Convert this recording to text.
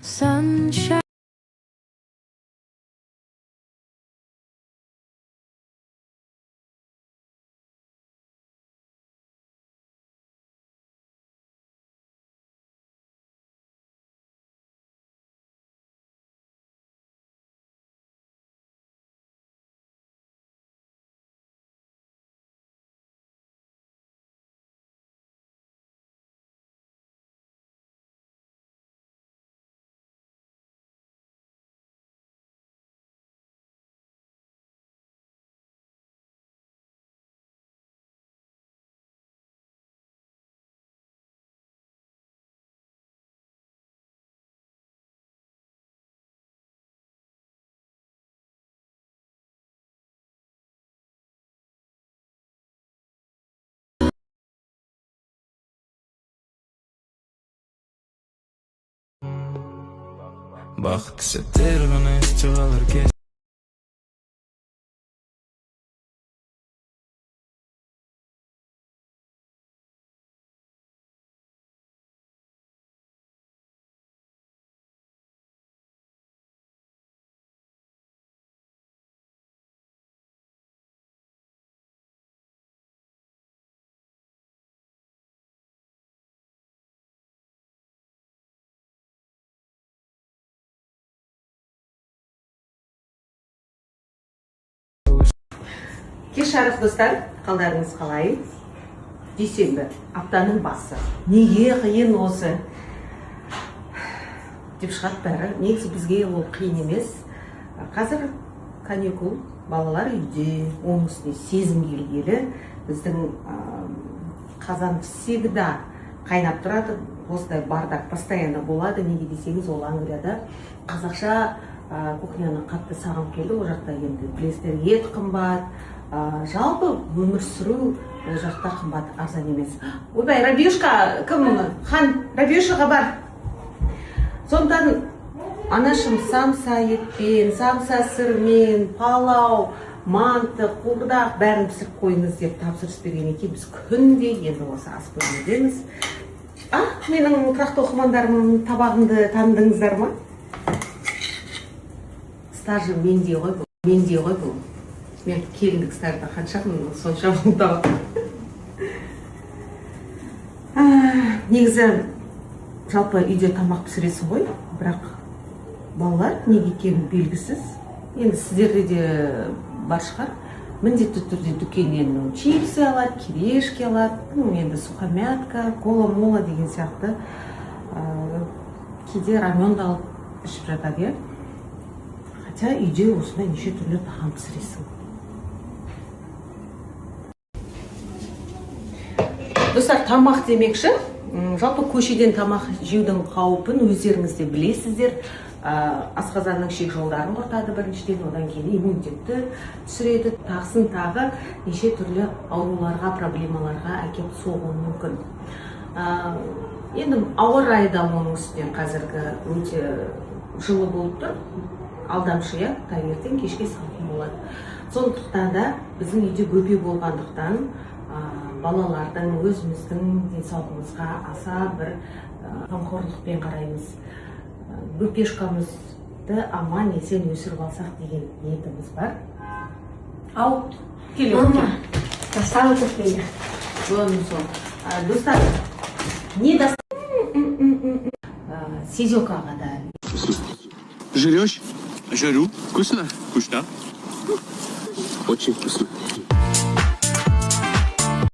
Sunshine. Бақытты сәттер ғана есте қалар кез. Кеш жарық достар, қалдарыңыз қалай? Дүйсенбі, аптаның басы. Неге қиын осы? Деп шығады бәрі. Негізі бізге ол қиын емес. Қазір каникул, балалар үйде, оның үстіне сезім келгелі. Біздің қазан всегда қайнап тұрады. Осындай бардақ постоянно болады. Неге десеңіз, ол Англияда қазақша кухняны қатты сағым келді. Ол жақта енді білесіздер, ет қымбат. Жалпы өмір сүру ол жақта қымбат, арзан емес. Ойбай, Рабиюшка, кім? Хан, Рабиюшаға бар. Сондықтан анашым самса етпен, самса сырмен, палау, манты, қуырдақ бәрін пісіріп қойыңыз деп тапсырыс берген екен. Біз күнде енді осы ас бөлмедеміз. Менің тұрақты оқырмандарымның табағымды таныдыңыздар ма? Стажы менде ғой бұл. Мен келіндік стажда қаншамын, сонша бұл табақ. Негізі жалпы үйде тамақ пісіресің ғой, бірақ балалар неге екені белгісіз. Енді сіздерде де бар шығар. Міндетті түрде дүкеннен чипсы алады, кирешки алады, енді сухомятка, кола-мола деген сияқты. Кейде рамен да алып ішіп жатады. Хотя үйде осындай неше түрлі тағам пісіресің. Достар, тамақ демекші, жалпы көшеден тамақ жеудің қауіпін өздеріңіз де білесіздер. Асқазанның шек жолдарын құртады біріншіден, одан кейін иммунитетті түсіреді, тағысын тағы неше түрлі ауруларға, проблемаларға әкеп соғуы мүмкін. Енді ауа райы да оның үстіне қазіргі өте жылы болып тұр. Алдамшы, таңертең кешке салқын болады. Сондықтан да біздің үйде бөпе болғандықтан балалардың, өзіміздің денсаулығымызға аса бір қамқорлықпен қараймыз. Бөпешкамызды аман есен өсіріп алсақ деген ниетіміз бар. Ау, Мама, достала кофе. Достар, не достал? Сезёкаға да. Жрешь? Жарю. Вкусно? Вкусно. Очень вкусно.